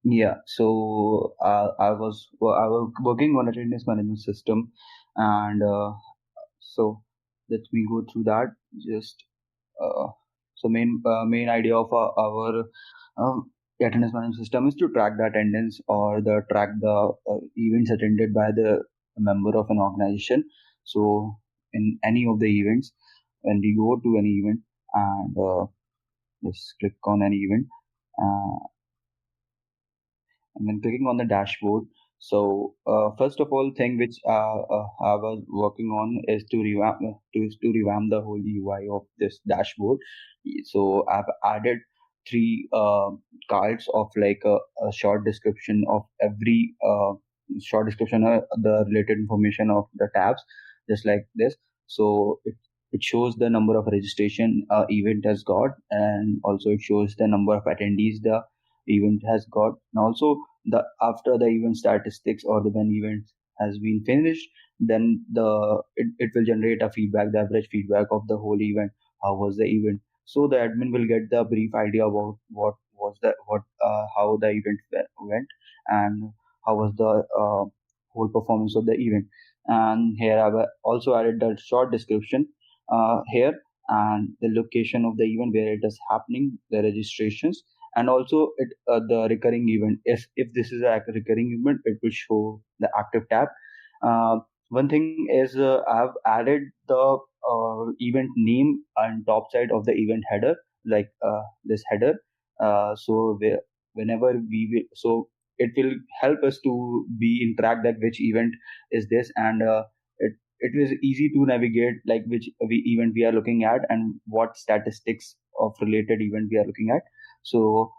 Yeah, so I was working on attendance management system, and so let me go through that. Just uh, so main idea of our um, attendance management system is to track the attendance or the track the events attended by the member of an organization. So in any of the events, when we go to any event and just click on any event. And then clicking on the dashboard. So first of all, thing which I was working on is to revamp the whole UI of this dashboard. So I've added three cards of like a short description of every short description the related information of the tabs, just like this. So it shows the number of registration event has got, and also it shows the number of attendees the event has got, and also the after the event statistics or the when event has been finished, then it will generate a feedback, the average feedback of the whole event, how was the event. So the admin will get the brief idea about what was the what how the event went, and how was the whole performance of the event. And here I've also added the short description here, and the location of the event where it is happening, the registrations, and also the recurring event. If this is a recurring event, it will show the active tab. uh, One thing is I've added the event name on top side of the event header, like this header. Whenever we will, so it will help us to be in track that which event is this, and it is easy to navigate like which event we are looking at and what statistics of related event we are looking at. So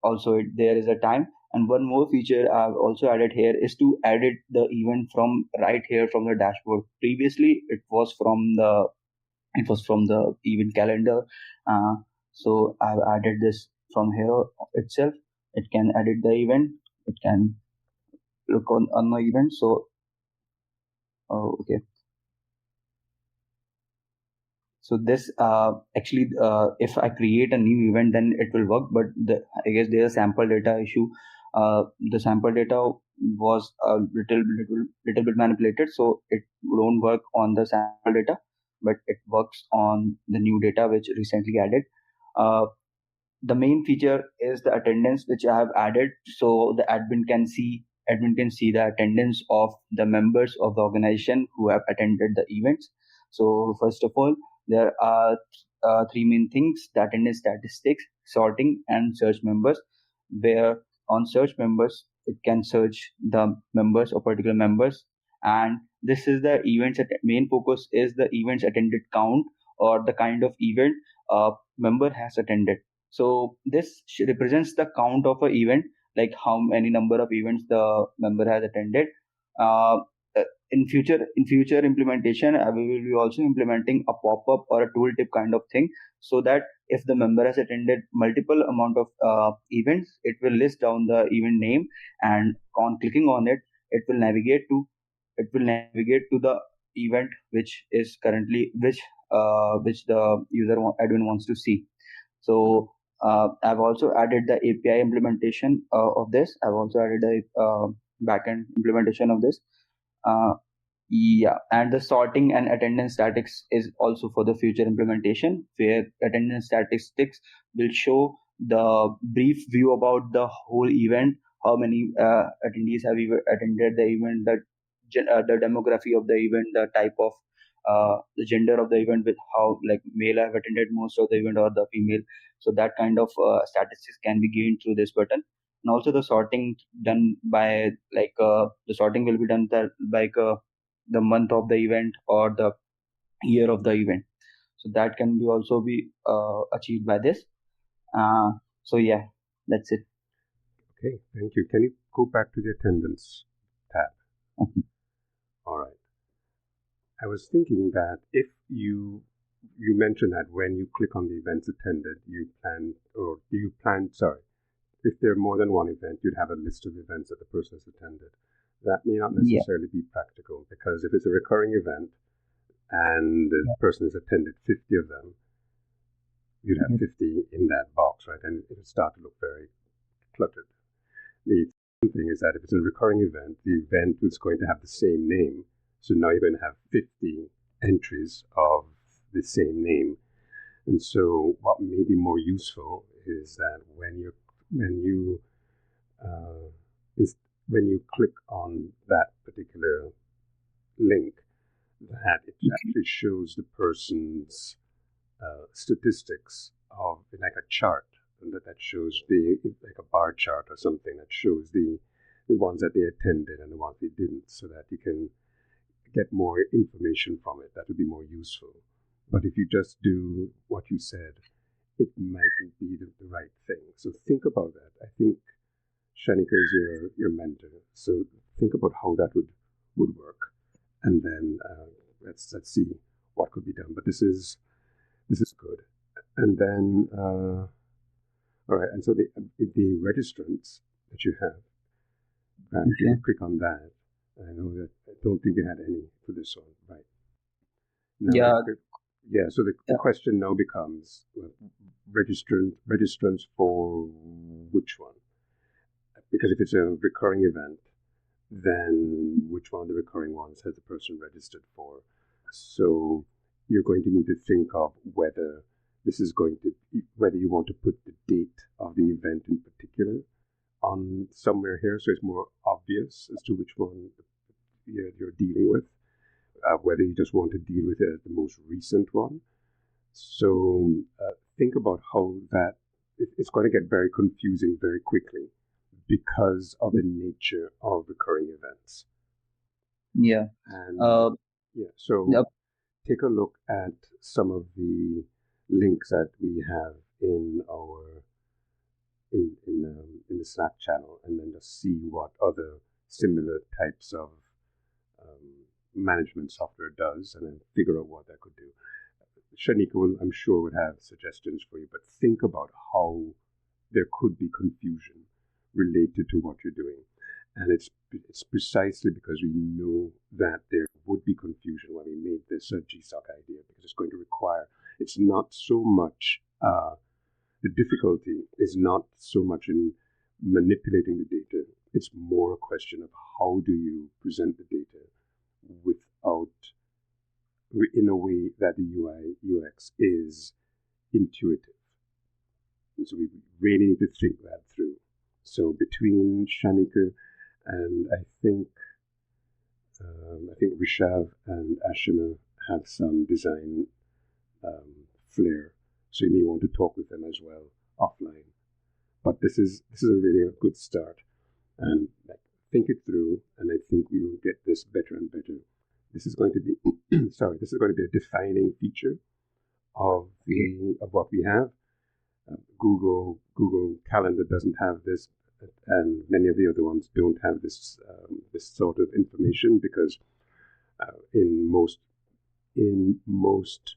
also there is a time. And one more feature I've also added here is to edit the event from right here from the dashboard. Previously it was from the event calendar. uh, so I've added this from here itself. It can edit the event, it can look on my event. So okay. So this actually, if I create a new event, then it will work. But I guess there's a sample data issue. The sample data was a little bit manipulated, so it won't work on the sample data, but it works on the new data which recently added. Uh, the main feature is the attendance which I have added, so the admin can see the attendance of the members of the organization who have attended the events. So first of all, there are three main things: the attendance statistics, sorting, and search members. Where on search members, it can search the members or particular members, and this is the events. Main focus is the events attended count, or the kind of event a member has attended. So this represents the count of an event, like how many number of events the member has attended. Uh, in future implementation, we will be also implementing a pop-up or a tooltip kind of thing, so that if the member has attended multiple amount of events, it will list down the event name, and on clicking on it, it will navigate to the event which is currently which the admin wants to see. So I've also added the API implementation of this. I've also added the backend implementation of this. Uh, yeah, and the sorting and attendance statistics is also for the future implementation, where attendance statistics will show the brief view about the whole event, how many attendees have attended the event, the demography of the event, the type of the gender of the event, with how like male have attended most of the event or the female. So that kind of statistics can be gained through this button. And also the sorting done by the sorting will be done by the month of the event or the year of the event. So that can be also be achieved by this. uh, so yeah, that's it. Okay, thank you. Can you go back to the attendance tab? Okay. All right. I was thinking that if you mentioned that when you click on the events attended, sorry, if there are more than one event, you'd have a list of events that the person has attended. That may not Yeah. necessarily be practical, because if it's a recurring event and the person has attended 50 of them, you'd have Yeah. 50 in that box, right? And it would start to look very cluttered. The thing is that if it's a recurring event, the event is going to have the same name. So now you're going to have 50 entries of the same name. And so what may be more useful is that when you uh, is when you click on that particular link, that it actually shows the person's statistics of like a chart, and that shows the like a bar chart or something that shows the ones that they attended and the ones they didn't, so that you can get more information from it. That would be more useful. But if you just do what you said, it mightn't be the right thing. So think about that. I think Shanika is your mentor. So think about how that would work, and then let's see what could be done. But this is good. And then all right. And so the registrants that you have, if you click on that, I know that I don't think you had any for this one, right? Now, Yeah. Yeah. So the question now becomes registrants for which one? Because if it's a recurring event, then which one of the recurring ones has the person registered for? So you're going to need to think of whether this is going to whether you want to put the date of the event in particular on somewhere here, so it's more obvious as to which one you're dealing with. Whether you just want to deal with it as the most recent one. So think about how that it's going to get very confusing very quickly because of the nature of recurring events. Yeah. And Uh, yeah, so yep. take a look at some of the links that we have in our in the Slack channel, and then just see what other similar types of management software does, and then figure out what that could do. Shanika will, I'm sure, would have suggestions for you, but think about how there could be confusion related to what you're doing. And it's precisely because we know that there would be confusion when we made this GSoC idea, because it's going to require, it's not so much, the difficulty is not so much in manipulating the data, it's more a question of how do you present the data without, in a way that the UI UX is intuitive. And so we really need to think that through. So between Shanika and I think Rishav and Ashima have some design flair, so you may want to talk with them as well offline. But this is a really a good start, and like, think it through, and I think we will get this better and better. This is going to be this is going to be a defining feature of what we have. Google Calendar doesn't have this, and many of the other ones don't have this sort of information, because in most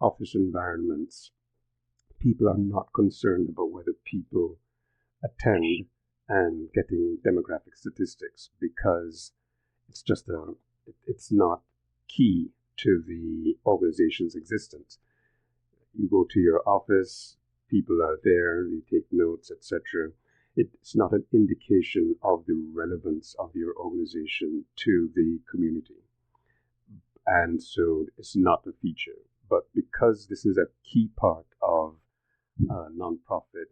office environments, people are not concerned about whether people attend and getting demographic statistics, because it's just it's not key to the organization's existence. You go to your office, people are there, they take notes, etc. It's not an indication of the relevance of your organization to the community. And so it's not a feature. But because this is a key part of nonprofit,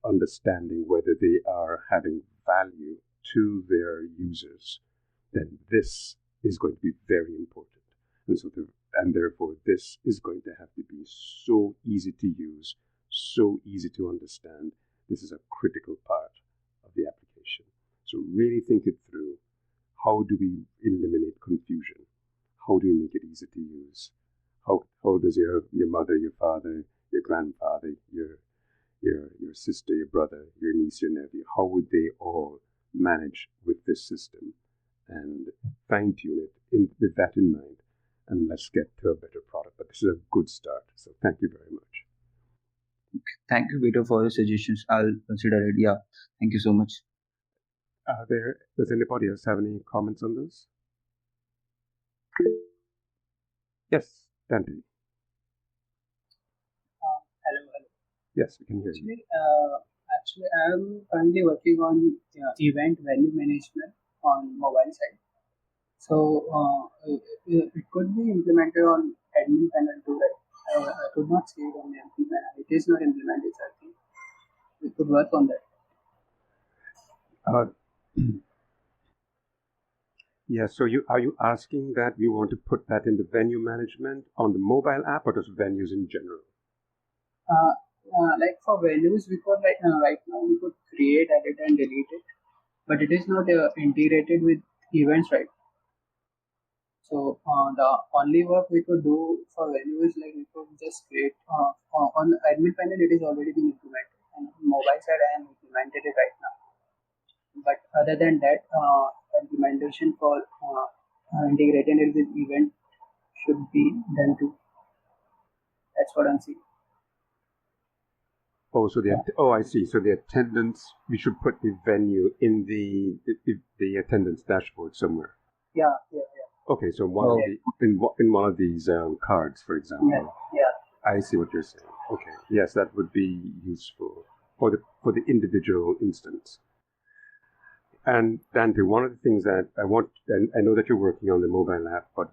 understanding whether they are having value to their users, then this is going to be very important. And so, and therefore, this is going to have to be so easy to use, so easy to understand. This is a critical part of the application. So really think it through. How do we eliminate confusion? How do we make it easy to use? How does your mother, your father, your grandfather, your sister, your brother, your niece, your nephew, how would they all manage with this system? And fine tune it with that in mind, and let's get to a better product. But this is a good start. So thank you very much. Thank you, Peter, for your suggestions. I'll consider it. Yeah. Thank you so much. Does anybody else have any comments on this? Yes, Dante. Hello. Yes, we can hear you. Actually, I'm currently working on event value management on mobile side. So it could be implemented on admin panel too, right? I could not say it on MP panel. It is not implemented, so I think we could work on that. Uh, yeah, so are you asking that we want to put that in the venue management on the mobile app or just venues in general? Uh, like for values, we could right now we could create, edit, and delete it, but it is not integrated with events, right? So the only work we could do for value is like we could just create on the admin panel. It is already been implemented, and on mobile side I am implemented it right now. But other than that, implementation for integrating it with event should be done too. That's what I'm saying. Oh, so I see. So the attendance, we should put the venue in the attendance dashboard somewhere. Yeah, yeah, yeah. Okay, so Oh, in one of these cards, for Yeah, example. yeah, I see what you're saying. Okay, yes, that would be useful for the individual instance. And Dante, one of the things that and I know that you're working on the mobile app, but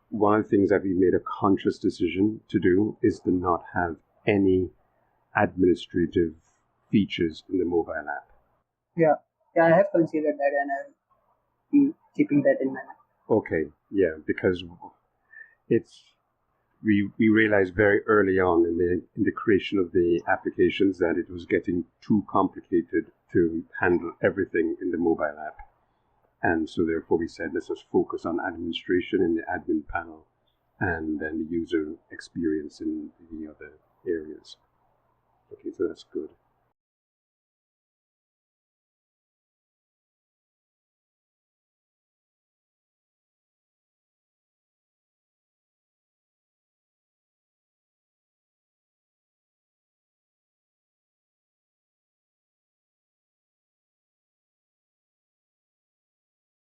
one of the things that we made a conscious decision to do is to not have any administrative features in the mobile app. yeah, yeah. I have considered that, and I'll be keeping that in mind. Okay, yeah, because it's we realized very early on in the creation of the applications that it was getting too complicated to handle everything in the mobile app. And so therefore we said let's just focus on administration in the admin panel and then the user experience in the other areas. Okay, so that's good.